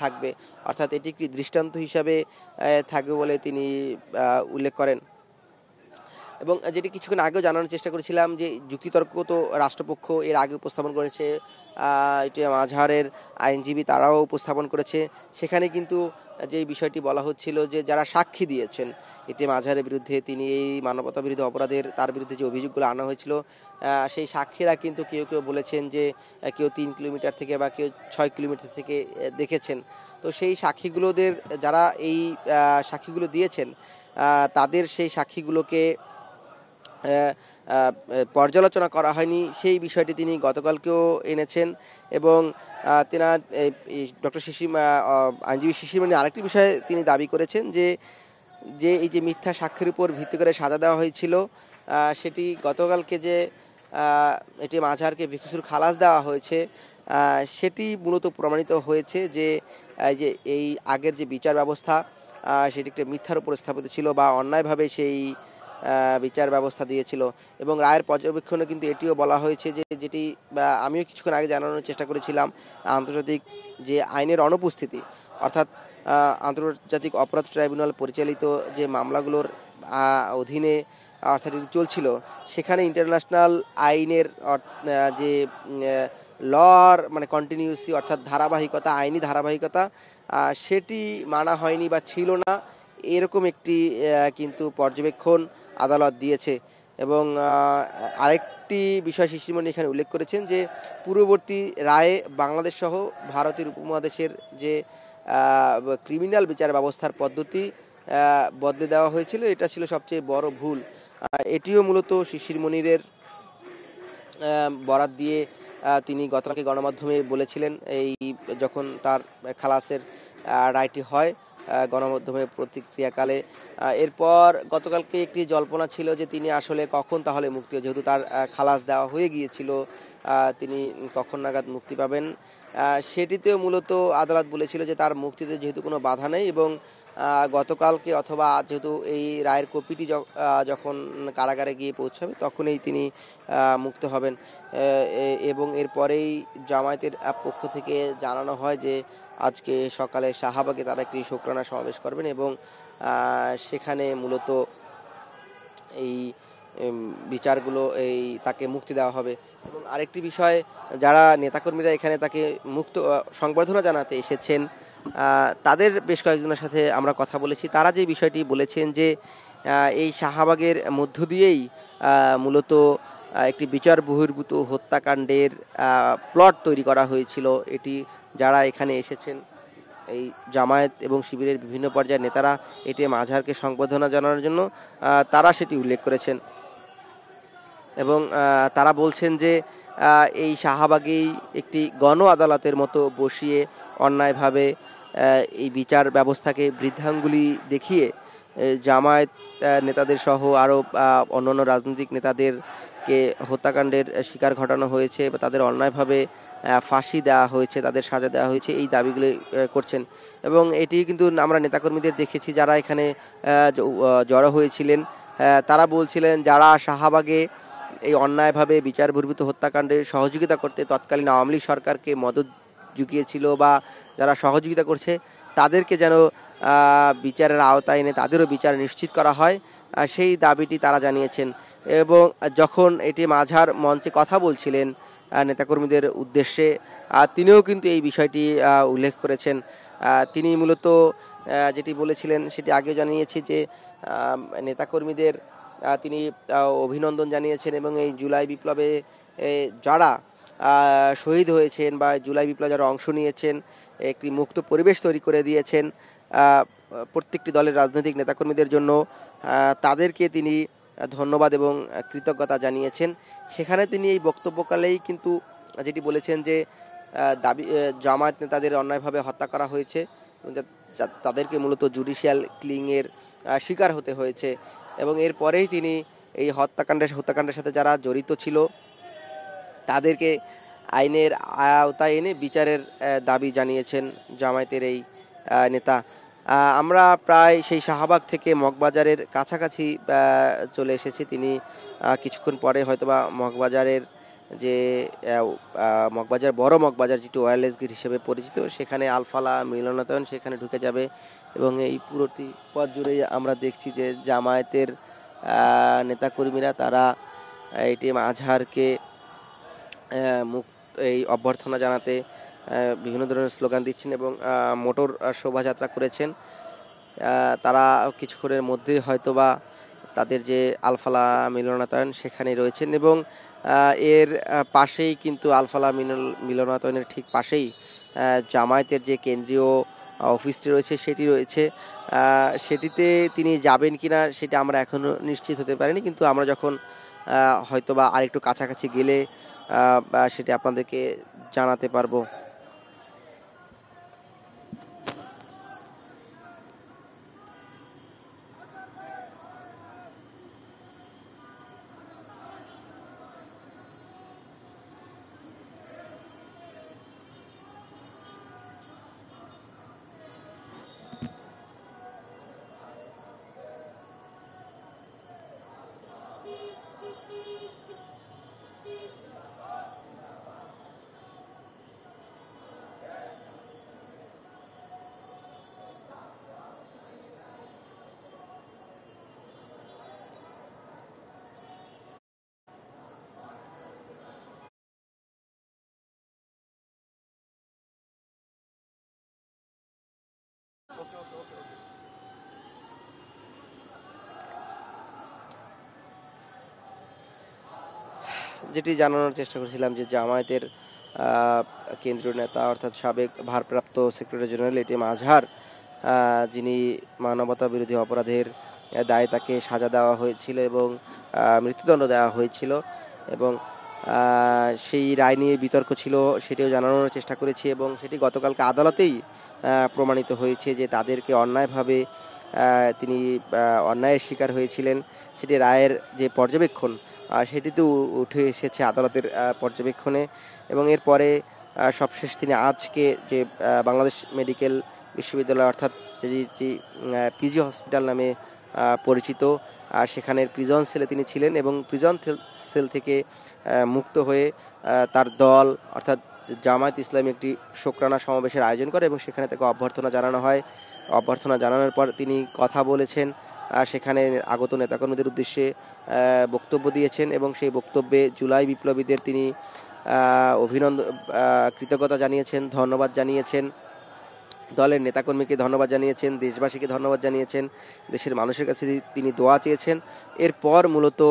থাকবে, অর্থাৎ এটি একটি দৃষ্টান্ত হিসাবে থাকবে বলে তিনি উল্লেখ করেন। এবং যেটি কিছুক্ষণ আগেও জানানোর চেষ্টা করেছিলাম যে যুক্তিতর্ক তো রাষ্ট্রপক্ষ এর আগে উপস্থাপন করেছে, এটিএম আজহারের আইনজীবী তারাও উপস্থাপন করেছে, সেখানে কিন্তু যে বিষয়টি বলা হচ্ছিল যে যারা সাক্ষী দিয়েছেন এটিএম আজহারের বিরুদ্ধে, তিনি এই মানবতা বিরোধী অপরাধের তার বিরুদ্ধে যে অভিযোগগুলো আনা হয়েছিল, সেই সাক্ষীরা কিন্তু কেউ কেউ বলেছেন যে কেউ 3 কিলোমিটার থেকে বা কেউ 6 কিলোমিটার থেকে দেখেছেন। তো সেই সাক্ষীগুলোদের যারা এই সাক্ষীগুলো দিয়েছেন তাদের সেই সাক্ষীগুলোকে পর্যালোচনা করা হয়নি, সেই বিষয়টি তিনি গতকালকেও এনেছেন। এবং তিনি ডক্টর আইনজীবী শিশির মনির আরেকটি বিষয়ে তিনি দাবি করেছেন যে এই যে মিথ্যা সাক্ষ্যের উপর ভিত্তি করে সাজা দেওয়া হয়েছিল, সেটি গতকালকে যে এটিএম আজহারকে বেকসুর খালাস দেওয়া হয়েছে, সেটি মূলত প্রমাণিত হয়েছে যে এই আগের যে বিচার ব্যবস্থা সেটি একটি মিথ্যার উপর স্থাপিত ছিল বা অন্যায়ভাবে সেই বিচার ব্যবস্থা দিয়েছিল। এবং রায়ের পর্যবেক্ষণে কিন্তু এটিও বলা হয়েছে যে যেটি আমিও কিছুক্ষণ আগে জানানোর চেষ্টা করেছিলাম, আন্তর্জাতিক যে আইনের অনুপস্থিতি, অর্থাৎ আন্তর্জাতিক অপরাধ ট্রাইব্যুনাল পরিচালিত যে মামলাগুলোর অধীনে অর্থাৎ চলছিল, সেখানে ইন্টারন্যাশনাল আইনের যে লর মানে কন্টিনিউসি, অর্থাৎ ধারাবাহিকতা, আইনি ধারাবাহিকতা, সেটি মানা হয়নি বা ছিল না, এরকম একটি কিন্তু পর্যবেক্ষণ আদালত দিয়েছে। এবং আরেকটি বিষয় শিশির মনির এখানে উল্লেখ করেছেন যে পূর্ববর্তী রায়ে বাংলাদেশ সহ ভারতের উপমহাদেশের যে ক্রিমিনাল বিচার ব্যবস্থার পদ্ধতি বদলে দেওয়া হয়েছিল। এটা ছিল সবচেয়ে বড় ভুল। এটিও মূলত শিশির মনিরের বরাত দিয়ে তিনি গতকালকে গণমাধ্যমে বলেছিলেন, এই যখন তার খালাসের রায়টি হয় গণমাধ্যমে প্রতিক্রিয়াকালে। এরপর গতকালকে একটি জল্পনা ছিল যে তিনি আসলে কখন তাহলে মুক্তি, যেহেতু তার খালাস দেওয়া হয়ে গিয়েছিল, তিনি কখন নাগাদ মুক্তি পাবেন। সেটিতেও মূলত আদালত বলেছিল যে তার মুক্তিতে যেহেতু কোনো বাধা নেই, এবং গতকালকে অথবা আজ যেহেতু এই রায়ের কপিটি যখন কারাগারে গিয়ে পৌঁছাবে তখনই তিনি মুক্ত হবেন। এবং এরপরেই জামায়াতের পক্ষ থেকে জানানো হয় যে আজকে সকালে শাহবাগে তারা একটি শুকরানা সমাবেশ করবেন, এবং সেখানে মূলত এই বিচারগুলো তাকে মুক্তি দেওয়া হবে। এবং আরেকটি বিষয়, যারা নেতাকর্মীরা এখানে তাকে সংবর্ধনা জানাতে এসেছেন, তাদের বেশ কয়েকজনের সাথে আমরা কথা বলেছি। তারা যে বিষয়টি বলেছেন যে এই শাহবাগের মধ্য দিয়েই মূলত একটি বিচার বহির্ভূত হত্যাকাণ্ডের প্লট তৈরি করা হয়েছিল। এটি যারা এখানে এসেছেন, এই জামায়াত এবং শিবিরের বিভিন্ন পর্যায়ের নেতারা এটিএম আজহারকে সংবর্ধনা জানানোর জন্য তারা সেটি উল্লেখ করেছেন, এবং তারা বলছেন যে এই শাহবাগেই একটি গণ আদালতের মতো বসিয়ে অন্যায়ভাবে এই বিচার ব্যবস্থাকে বৃদ্ধাঙ্গুলি দেখিয়ে জামায়াত নেতাদের সহ আরও অন্যান্য রাজনৈতিক নেতাদেরকে হত্যাকাণ্ডের শিকার ঘটানো হয়েছে বা তাদের অন্যায়ভাবে ফাঁসি দেওয়া হয়েছে, তাদের সাজা দেওয়া হয়েছে, এই দাবিগুলি করছেন। এবং এটি কিন্তু আমরা নেতাকর্মীদের দেখেছি যারা এখানে জড়ো হয়েছিলেন, তারা বলছিলেন যারা শাহবাগে এই অন্যায়ভাবে বিচার বহির্ভূত হত্যাকাণ্ডে সহযোগিতা করতে তৎকালীন আওয়ামী লীগ সরকারকে মদত জুগিয়েছিল বা যারা সহযোগিতা করছে তাদেরকে যেন বিচারের আওতায় এনে তাদেরও বিচার নিশ্চিত করা হয়, সেই দাবিটি তারা জানিয়েছেন। এবং যখন এটি মাঝার মঞ্চে কথা বলছিলেন নেতাকর্মীদের উদ্দেশ্যে, তিনিও কিন্তু এই বিষয়টি উল্লেখ করেছেন। তিনি মূলত যেটি বলেছিলেন সেটি আগেও জানিয়েছি যে নেতাকর্মীদের তিনি অভিনন্দন জানিয়েছেন, এবং এই জুলাই বিপ্লবে যারা শহীদ হয়েছেন বা জুলাই বিপ্লবে যারা অংশ নিয়েছেন, একটি মুক্ত পরিবেশ তৈরি করে দিয়েছেন প্রত্যেকটি দলের রাজনৈতিক নেতাকর্মীদের জন্য, তাদেরকে তিনি ধন্যবাদ এবং কৃতজ্ঞতা জানিয়েছেন। সেখানে তিনি এই বক্তব্যকালেই কিন্তু যেটি বলেছেন যে জামায়াত নেতাদের অন্যায়ভাবে হত্যা করা হয়েছে, তাদেরকে মূলত জুডিশিয়াল কিলিংয়ের শিকার হতে হয়েছে, এবং এরপরেই তিনি এই হত্যাকাণ্ডের সাথে যারা জড়িত ছিল তাদেরকে আইনের আওতায় এনে বিচারের দাবি জানিয়েছেন জামায়াতের এই নেতা। আমরা প্রায় সেই শাহবাগ থেকে মগবাজারের কাছাকাছি চলে এসেছি। তিনি কিছুক্ষণ পরে হয়তোবা মগবাজারের যে মগবাজার বড় মগবাজার, যেটি ওয়্যারলেস গেট হিসেবে পরিচিত, সেখানে আলফালা মিলনায়তন সেখানে ঢুকে যাবে, এবং এই পুরোটি পথ জুড়েই আমরা দেখছি যে জামায়াতের নেতাকর্মীরা তারা এটিএম আজহারকে এই অভ্যর্থনা জানাতে বিভিন্ন ধরনের স্লোগান দিচ্ছেন এবং মোটর শোভাযাত্রা করেছেন। তারা কিছুক্ষণের মধ্যেই হয়তোবা তাদের যে আলফালা মিলনায়তন সেখানে রয়েছেন, এবং এর পাশেই কিন্তু আলফালা মিলনায়তনের ঠিক পাশেই জামায়াতের যে কেন্দ্রীয় অফিসটি রয়েছে সেটি রয়েছে। সেটিতে তিনি যাবেন কিনা সেটা আমরা এখনও নিশ্চিত হতে পারিনি, কিন্তু আমরা যখন হয়তোবা আরেকটু কাছাকাছি গেলে সেটি আপনাদেরকে জানাতে পারবো। যেটি জানানোর চেষ্টা করছিলাম যে জামায়াতের কেন্দ্রীয় নেতা অর্থাৎ সাবেক ভারপ্রাপ্ত সেক্রেটারি জেনারেল এটিএম আজহার, যিনি মানবতা বিরোধী অপরাধের দায়ে তাকে সাজা দেওয়া হয়েছিল এবং মৃত্যুদণ্ড দেওয়া হয়েছিল, এবং সেই রায় নিয়ে বিতর্ক ছিল, সেটিও জানানোর চেষ্টা করেছি এবং সেটি গতকালকে আদালতেই প্রমাণিত হয়েছে যে তাদেরকে অন্যায়ভাবে তিনি অন্যায়ের শিকার হয়েছিলেন। সেটি রায়ের যে পর্যবেক্ষণ সেটিতেও উঠে এসেছে আদালতের পর্যবেক্ষণে, এবং এরপরে সবশেষ তিনি আজকে যে বাংলাদেশ মেডিকেল বিশ্ববিদ্যালয় অর্থাৎ যেটি পিজি হসপিটাল নামে পরিচিত, আর সেখানের প্রিজন সেলে তিনি ছিলেন এবং প্রিজন সেল থেকে মুক্ত হয়ে তার দল অর্থাৎ জামায়াত ইসলামী একটি শোকরানা সমাবেশের আয়োজন করে এবং সেখানে তাকে অভ্যর্থনা জানানো হয়। অভ্যর্থনা জানানোর পর তিনি কথা বলেছেন, সেখানে আগত নেতাকর্মীদের উদ্দেশ্যে বক্তব্য দিয়েছেন এবং সেই বক্তব্যে জুলাই বিপ্লবীদের তিনি কৃতজ্ঞতা জানিয়েছেন, ধন্যবাদ জানিয়েছেন, দলের নেতাকর্মীকে ধন্যবাদ জানিয়েছেন, দেশবাসীকে ধন্যবাদ জানিয়েছেন, দেশের মানুষের কাছে তিনি দোয়া চেয়েছেন। এরপর মূলত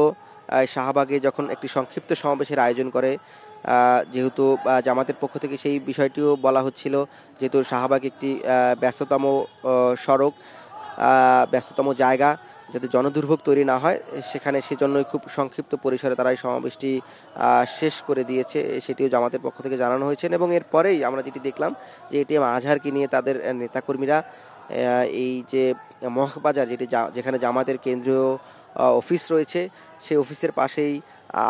শাহবাগে যখন একটি সংক্ষিপ্ত সমাবেশের আয়োজন করে, যেহেতু জামাতের পক্ষ থেকে সেই বিষয়টিও বলা হচ্ছিল, যেহেতু শাহবাগ একটি ব্যস্ততম সড়ক, ব্যস্ততম জায়গা, যাতে জনদুর্ভোগ তৈরি না হয় সেখানে, সেজন্যই খুব সংক্ষিপ্ত পরিসরে তারা এই সমাবেশটি শেষ করে দিয়েছে, সেটিও জামাতের পক্ষ থেকে জানানো হয়েছে। এবং এরপরেই আমরা যেটি দেখলাম যে এটিএম আজহারকে নিয়ে তাদের নেতাকর্মীরা এই যে মগবাজার, যেখানে জামাতের কেন্দ্রীয় অফিস রয়েছে, সেই অফিসের পাশেই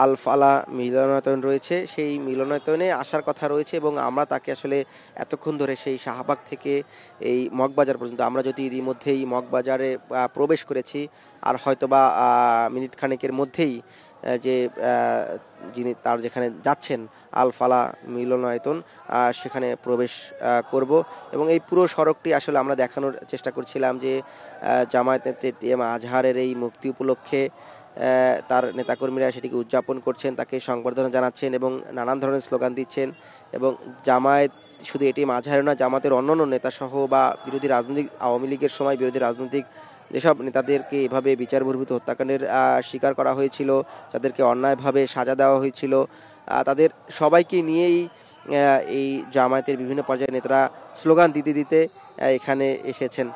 আল ফালা মিলনায়তন রয়েছে, সেই মিলনায়তনে আসার কথা রয়েছে এবং আমরা তাকে আসলে এতক্ষণ ধরে সেই শাহবাগ থেকে এই মগবাজার পর্যন্ত, আমরা যদি ইতিমধ্যেই মগবাজারে প্রবেশ করেছি আর হয়তোবা মিনিট খানেকের মধ্যেই যে যিনি তার যেখানে যাচ্ছেন আল ফালা মিলনায়তন, সেখানে প্রবেশ করব এবং এই পুরো সড়কটি আসলে আমরা দেখানোর চেষ্টা করছিলাম যে জামায়াত নেত্রী এটিএম আজহারের এই মুক্তি উপলক্ষে তার নেতাকর্মীরা সেটিকে উদযাপন করছেন, তাকে সংবর্ধনা জানাচ্ছেন এবং নানান ধরনের স্লোগান দিচ্ছেন। এবং জামায়াত শুধু এটিএম আজহারের না, জামাতের অন্যান্য নেতাসহ বা বিরোধী রাজনৈতিক, আওয়ামী লীগের সময় বিরোধী রাজনৈতিক যেসব নেতাদেরকে এভাবে বিচার বহির্ভূত হত্যাকাণ্ডের শিকার করা হয়েছিল, যাদেরকে অন্যায়ভাবে সাজা দেওয়া হয়েছিল, তাদের সবাইকে নিয়েই এই জামায়াতের বিভিন্ন পর্যায়ের নেতারা স্লোগান দিতে দিতে এখানে এসেছেন।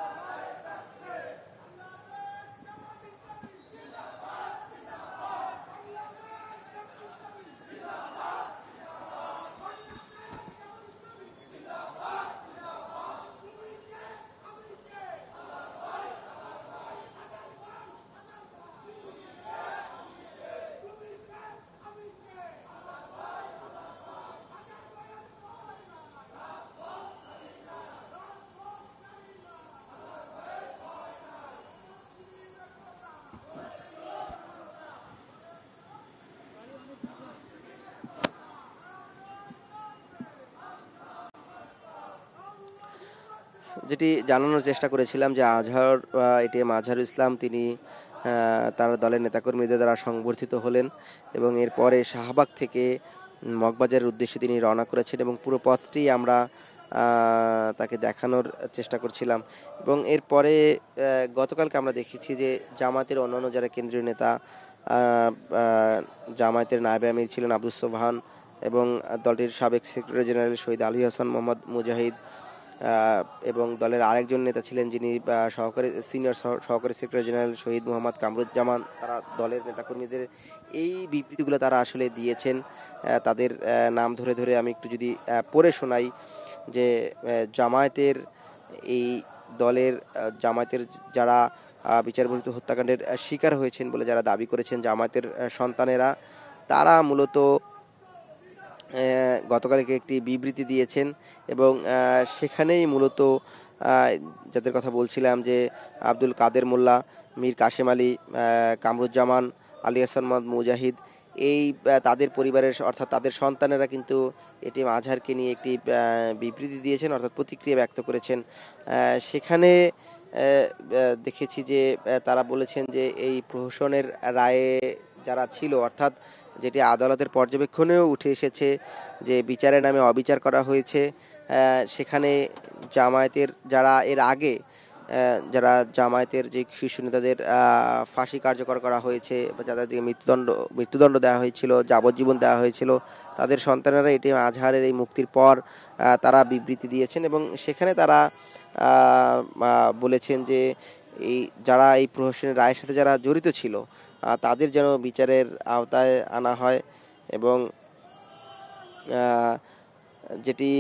যেটি জানানোর চেষ্টা করেছিলাম যে এটিএম আজহারুল ইসলাম তিনি তার দলের নেতাকর্মীদের দ্বারা সংবর্ধিত হলেন এবং এরপরে শাহবাগ থেকে মগবাজারের উদ্দেশ্যে তিনি রওনা করেছেন এবং পুরো পথটি আমরা তাকে দেখানোর চেষ্টা করছিলাম। এবং এরপরে গতকালকে আমরা দেখেছি যে জামায়াতের অন্যান্য যারা কেন্দ্রীয় নেতা, জামায়াতের নায়েবে আমির ছিলেন আব্দুস সোবহান এবং দলটির সাবেক সেক্রেটারি জেনারেল শহীদ আলী হাসান মোহাম্মদ মুজাহিদ এবং দলের আরেকজন নেতা ছিলেন যিনি সিনিয়র সহকারী সেক্রেটারি জেনারেল শহীদ মোহাম্মদ কামরুজ্জামান, তারা দলের নেতাকর্মীদের এই বিবৃতিগুলো তারা আসলে দিয়েছেন। তাদের নাম ধরে ধরে আমি একটু যদি পড়ে শোনাই, যে জামায়াতের এই দলের জামায়াতের যারা বিচার বহির্ভূত হত্যাকাণ্ডের শিকার হয়েছেন বলে যারা দাবি করেছেন জামায়াতের সন্তানেরা, তারা মূলত গতকালকে একটি বিবৃতি দিয়েছেন এবং সেখানেই মূলত যাদের কথা বলছিলাম যে আব্দুল কাদের মোল্লা, মীর কাশেম আলী, কামরুজ্জামান, আলী হাসান মোহাম্মদ মুজাহিদ, এই তাদের পরিবারের অর্থাৎ তাদের সন্তানেরা কিন্তু এটিএম আজহারকে নিয়ে একটি বিবৃতি দিয়েছেন অর্থাৎ প্রতিক্রিয়া ব্যক্ত করেছেন। সেখানে দেখেছি যে তারা বলেছেন যে এই প্রহসনের রায়ে যারা ছিল, অর্থাৎ যেটি আদালতের পর্যবেক্ষণেও উঠে এসেছে যে বিচারের নামে অবিচার করা হয়েছে, সেখানে জামায়াতের যারা এর আগে যারা জামায়াতের যে শীর্ষ নেতাদের ফাঁসি কার্যকর করা হয়েছে বা যাদের যে মৃত্যুদণ্ড দেওয়া হয়েছিল, যাবজ্জীবন দেওয়া হয়েছিল, তাদের সন্তানেরা এটিএম আজহারের এই মুক্তির পর তারা বিবৃতি দিয়েছেন এবং সেখানে তারা বলেছেন যে যারা এই প্রহসনের রায়ের সাথে যারা জড়িত ছিল তাদের যেন বিচারের আওতায় আনা হয় এবং যেটি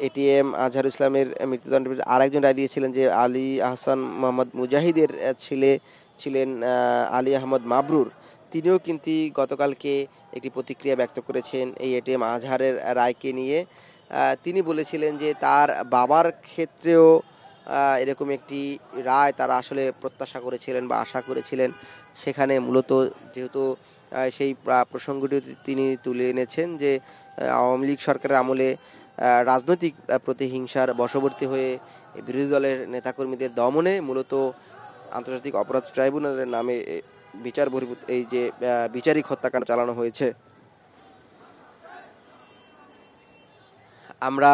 এটিএম আজহারুল ইসলামের মৃত্যুদণ্ডের আরেকজন রায় দিয়েছিলেন যে আলী আহসান মোহাম্মদ মুজাহিদের ছিলেন আলী আহমদ মাবরুর। তিনিও কিন্তু গতকালকে একটি প্রতিক্রিয়া ব্যক্ত করেছেন এই এটিএম আজহারের রায়কে নিয়ে। তিনি বলেছিলেন যে তার বাবার ক্ষেত্রেও এরকম একটি রায় তারা আসলে প্রত্যাশা করেছিলেন বা আশা করেছিলেন। সেখানে মূলত যেহেতু সেই প্রসঙ্গটি তিনি তুলে এনেছেন যে আওয়ামী লীগ সরকারের আমলে রাজনৈতিক প্রতিহিংসার বশবর্তী হয়ে বিরোধী দলের নেতাকর্মীদের দমনে মূলত আন্তর্জাতিক অপরাধ ট্রাইব্যুনালের নামে বিচার বহির্ভূত এই যে বিচারিক হত্যাকাণ্ড চালানো হয়েছে। আমরা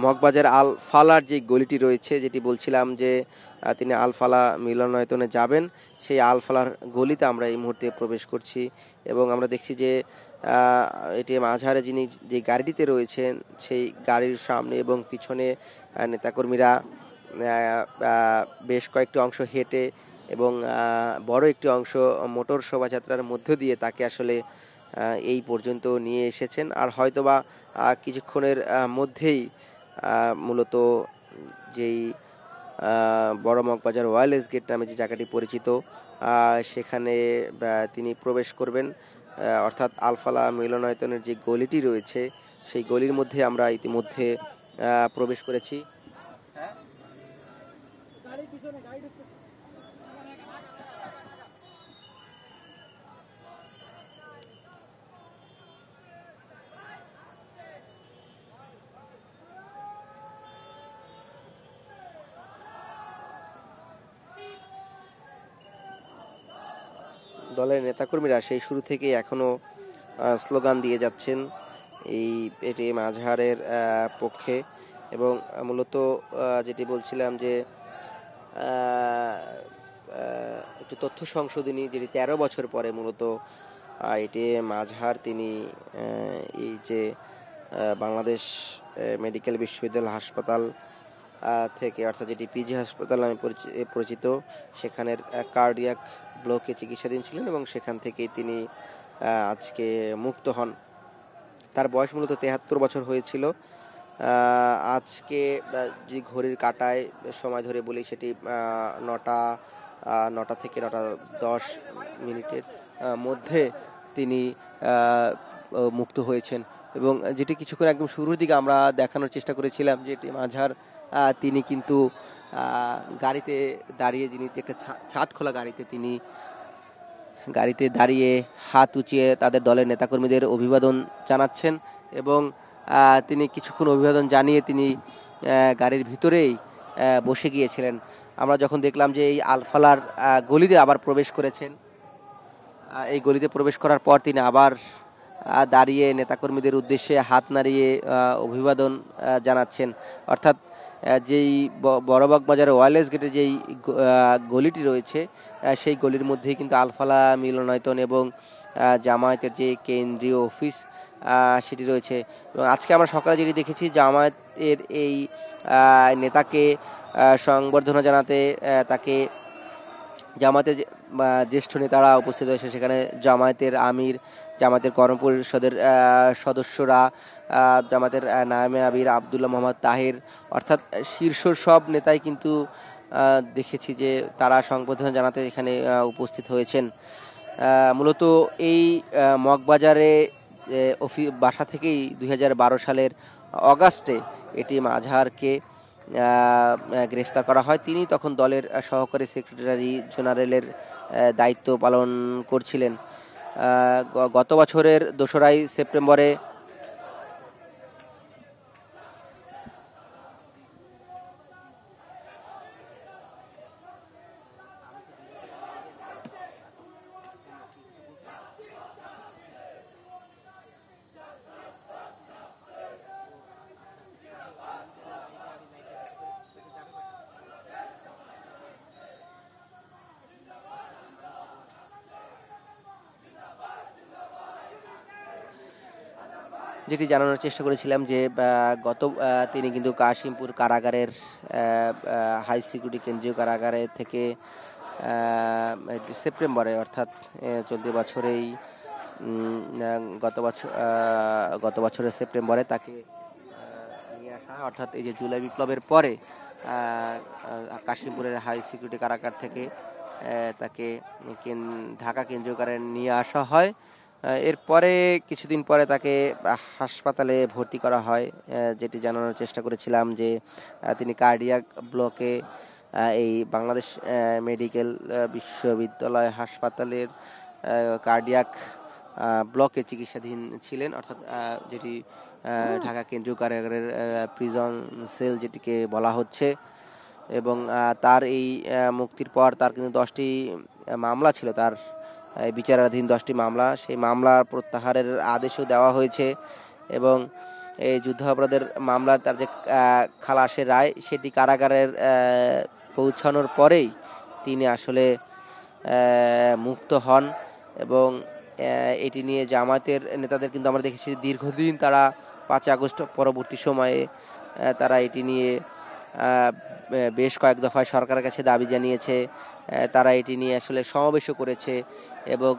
মগবাজার আল ফালার যে গলিটি রয়েছে, যেটি বলছিলাম যে তিনি আল ফালা মিলনায়তনে যাবেন, সেই আল ফালার গলিতে আমরা এই মুহূর্তে প্রবেশ করছি এবং আমরা দেখছি যে এটিএম আজহারে যিনি যে গাড়িটিতে রয়েছেন সেই গাড়ির সামনে এবং পিছনে নেতাকর্মীরা বেশ কয়েকটি অংশ হেঁটে এবং বড় একটি অংশ মোটর শোভাযাত্রার মধ্য দিয়ে তাকে আসলে এই পর্যন্ত নিয়ে এসেছেন। আর হয়তোবা কিছুক্ষণের মধ্যেই মূলত যেই বড় মগবাজার ওয়্যারলেস গেট নামে যে জায়গাটি পরিচিত সেখানে তিনি প্রবেশ করবেন, অর্থাৎ আলফালা মিলনায়তনের যে গলিটি রয়েছে সেই গলির মধ্যে আমরা ইতিমধ্যে প্রবেশ করেছি। দলের নেতাকর্মীরা সেই শুরু থেকে এখনো স্লোগান দিয়ে যাচ্ছেন এই এটিএম আজহারের পক্ষে এবং মূলত যেটি বলছিলাম যে একটি তথ্য সংশোধনী যেটি 13 বছর পরে মূলত এটিএম আজহার তিনি এই যে বাংলাদেশ মেডিকেল বিশ্ববিদ্যালয় হাসপাতাল থেকে, অর্থাৎ যেটি পিজি হাসপাতাল নামে পরিচিত, সেখানের কার্ডিয়াক ব্লকে চিকিৎসাধীন ছিলেন এবং সেখান থেকেই তিনি আজকে মুক্ত হন। তার বয়স মূলত 73 বছর হয়েছিল। আজকে যে ঘড়ির কাঁটায় সময় ধরে বলি সেটি 9টা থেকে 9:10 মিনিটের মধ্যে তিনি মুক্ত হয়েছেন এবং যেটি কিছুক্ষণ একদম শুরুর দিকে আমরা দেখানোর চেষ্টা করেছিলাম যে এটিএম আজহার তিনি কিন্তু গাড়িতে দাঁড়িয়ে, যিনি একটা ছাদ খোলা গাড়িতে, তিনি গাড়িতে দাঁড়িয়ে হাত উঁচিয়ে তাদের দলের নেতাকর্মীদের অভিবাদন জানাচ্ছেন এবং তিনি কিছুক্ষণ অভিবাদন জানিয়ে তিনি গাড়ির ভিতরেই বসে গিয়েছিলেন। আমরা যখন দেখলাম যে এই আলফালার গলিতে আবার প্রবেশ করেছেন, এই গলিতে প্রবেশ করার পর তিনি আবার দাঁড়িয়ে নেতাকর্মীদের উদ্দেশ্যে হাত নাড়িয়ে অভিবাদন জানাচ্ছেন। অর্থাৎ যেই বড়বাগ বাজারের ওয়্যারলেস গেটে যেই গলিটি রয়েছে সেই গলির মধ্যেই কিন্তু আলফালা মিলনায়তন এবং জামায়াতের যে কেন্দ্রীয় অফিস সেটি রয়েছে। এবং আজকে আমরা সকালে যেটি দেখেছি, জামায়াতের এই নেতাকে সংবর্ধনা জানাতে তাকে জামায়াতের জ্যেষ্ঠ নেতারা উপস্থিত হয়েছে। সেখানে জামায়াতের আমির, জামায়াতের কর্মপরিষদের সদস্যরা, জামায়াতের নায়েবে আমির আব্দুল্লাহ মোহাম্মদ তাহের, অর্থাৎ শীর্ষ সব নেতাই কিন্তু দেখেছি যে তারা সংবর্ধনা জানাতে এখানে উপস্থিত হয়েছেন। মূলত এই মগবাজারে বাসা থেকেই 2012 সালের অগাস্টে এটিএম আজহারকে গ্রেফতার করা হয়। তিনি তখন দলের সহকারী সেক্রেটারি জেনারেলের দায়িত্ব পালন করছিলেন। গত বছরের 2রা সেপ্টেম্বরে যেটি জানানোর চেষ্টা করেছিলাম যে তিনি কিন্তু কাশিমপুর কারাগারের হাই সিকিউরিটি কেন্দ্রীয় কারাগারে থেকে সেপ্টেম্বরে অর্থাৎ চলতি বছরেই গত বছরের সেপ্টেম্বরে তাকে নিয়ে আসা হয়, অর্থাৎ এই যে জুলাই বিপ্লবের পরে কাশিমপুরের হাই সিকিউরিটি কারাগার থেকে তাকে ঢাকা কেন্দ্রীয় কারাগারে নিয়ে আসা হয়। এরপরে কিছুদিন পরে তাকে হাসপাতালে ভর্তি করা হয়। যেটি জানানোর চেষ্টা করেছিলাম যে তিনি কার্ডিয়াক ব্লকে এই বাংলাদেশ মেডিকেল বিশ্ববিদ্যালয় হাসপাতালের কার্ডিয়াক ব্লকে চিকিৎসাধীন ছিলেন, অর্থাৎ যেটি ঢাকা কেন্দ্রীয় কারাগারের প্রিজন সেল যেটিকে বলা হচ্ছে। এবং তার এই মুক্তির পর তার কিন্তু 10টি মামলা ছিল, তার বিচারাধীন 10টি মামলা, সেই মামলা প্রত্যাহারের আদেশও দেওয়া হয়েছে। এবং এই যুদ্ধাপরাধের মামলার তার যে খালাসের রায় সেটি কারাগারের পৌঁছানোর পরেই তিনি আসলে মুক্ত হন। এবং এটি নিয়ে জামায়াতের নেতাদের কিন্তু আমরা দেখেছি দীর্ঘদিন তারা 5 আগস্ট পরবর্তী সময়ে তারা এটি নিয়ে বেশ কয়েক দফায় সরকারের কাছে দাবি জানিয়েছে। তারা এটি নিয়ে আসলে সমাবেশও করেছে এবং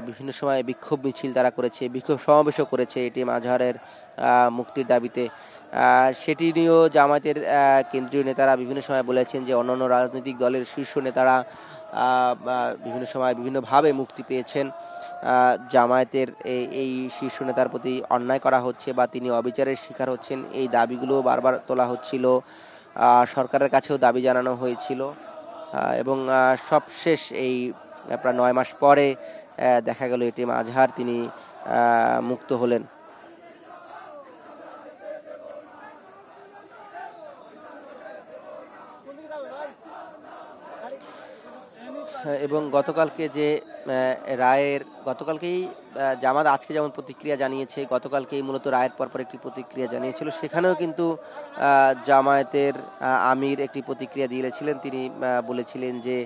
বিভিন্ন সময় বিক্ষোভ মিছিল তারা করেছে, বিক্ষোভ সমাবেশও করেছে এটিএম আজহারের মুক্তির দাবিতে। সেটি নিয়েও জামায়াতের কেন্দ্রীয় নেতারা বিভিন্ন সময় বলেছেন যে অন্যান্য রাজনৈতিক দলের শীর্ষ নেতারা বিভিন্ন সময় বিভিন্নভাবে মুক্তি পেয়েছেন, জামায়াতের এই শীর্ষ নেতার প্রতি অন্যায় করা হচ্ছে বা তিনি অবিচারের শিকার হচ্ছেন, এই দাবিগুলো বারবার তোলা হচ্ছিল, সরকারের কাছেও দাবি জানানো হয়েছিল। এবং সবশেষ এই প্রায় 9 মাস পরে দেখা গেল এটিএম আজহার তিনি মুক্ত হলেন। এবং গতকালকে যে গতকালকেই জামাত আজকে যেমন প্রতিক্রিয়া জানিয়েছে, গতকালকেই মূলত রায়ের পরপর একটি প্রতিক্রিয়া জানিয়েছিল, সেখানেও কিন্তু জামায়াতের আমির একটি প্রতিক্রিয়া দিয়েছিলেন। তিনি বলেছিলেন যে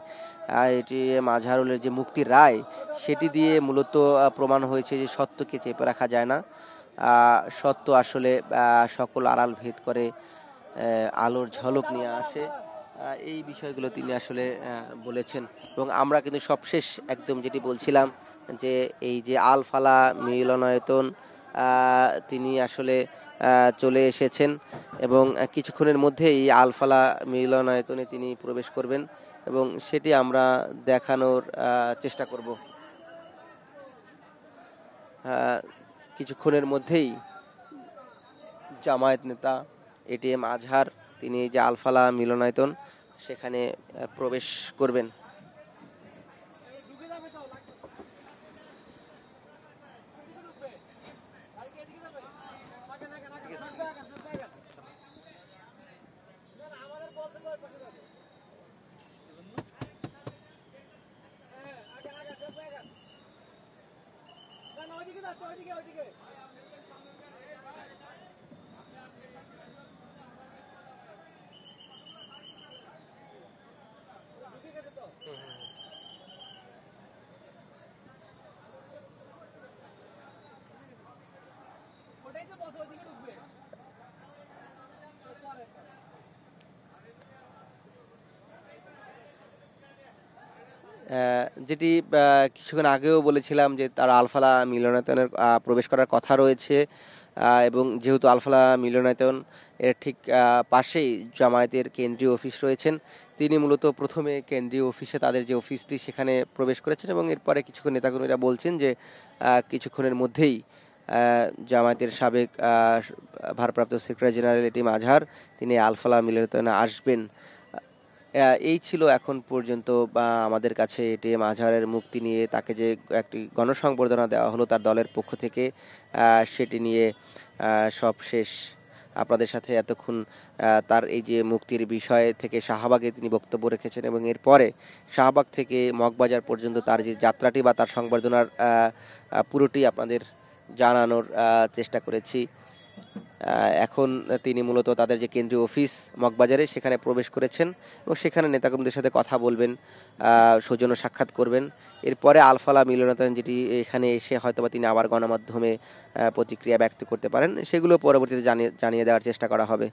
এটি মাজহারুলের যে মুক্তির রায় সেটি দিয়ে মূলত প্রমাণ হয়েছে যে সত্যকে চেপে রাখা যায় না, সত্য আসলে সকল আড়াল ভেদ করে আলোর ঝলক নিয়ে আসে। এই বিষয়গুলো তিনি আসলে বলেছেন। এবং আমরা কিন্তু সবশেষ একদম যেটি বলছিলাম যে এই যে আল ফালা মিলনায়তন তিনি আসলে চলে এসেছেন এবং কিছুক্ষণের মধ্যেই আল ফালা মিলনায়তনে তিনি প্রবেশ করবেন এবং সেটি আমরা দেখানোর চেষ্টা করব। কিছুক্ষণের মধ্যেই জামায়াত নেতা এটিএম আজহার তিনি যে আল ফালা মিলনায়তন সেখানে প্রবেশ করবেন। যেটি কিছুক্ষণ আগেও বলেছিলাম যে তার আলফালা মিলনায়তনের প্রবেশ করার কথা রয়েছে এবং যেহেতু আলফালা মিলনায়তন এর ঠিক পাশেই জামায়াতের কেন্দ্রীয় অফিস রয়েছেন, তিনি মূলত প্রথমে কেন্দ্রীয় অফিসে তাদের যে অফিসটি সেখানে প্রবেশ করেছেন এবং এরপরে কিছুক্ষণ নেতাকর্মীরা বলছেন যে কিছুক্ষণের মধ্যেই জামায়াতের সাবেক ভারপ্রাপ্ত সেক্রেটারি জেনারেল এটিএম আজহার তিনি আলফালা মিলনায়তনে আসবেন। এই ছিল এখন পর্যন্ত আমাদের কাছে এটিএম আজহারের মুক্তি নিয়ে তাকে যে একটি গণসংবর্ধনা দেওয়া হলো তার দলের পক্ষ থেকে, সেটি নিয়ে সবশেষ আপনাদের সাথে এতক্ষণ তার এই যে মুক্তির বিষয় থেকে শাহবাগে তিনি বক্তব্য রেখেছেন এবং এরপরে শাহবাগ থেকে মগবাজার পর্যন্ত তার যে যাত্রাটি বা তার সংবর্ধনার পুরোটি আপনাদের জানানোর চেষ্টা করেছি। এখন তিনি মূলত তাদের যে কেন্দ্রীয় অফিস মগবাজারে সেখানে প্রবেশ করেছেন এবং সেখানে নেতাকর্মীদের সাথে কথা বলবেন, সৌজন্য সাক্ষাৎ করবেন। এরপরে আলফালা মিলনায়তন যেটি এখানে এসে হয়তোবা তিনি আবার গণমাধ্যমে প্রতিক্রিয়া ব্যক্ত করতে পারেন, সেগুলো পরবর্তীতে জানিয়ে দেওয়ার চেষ্টা করা হবে।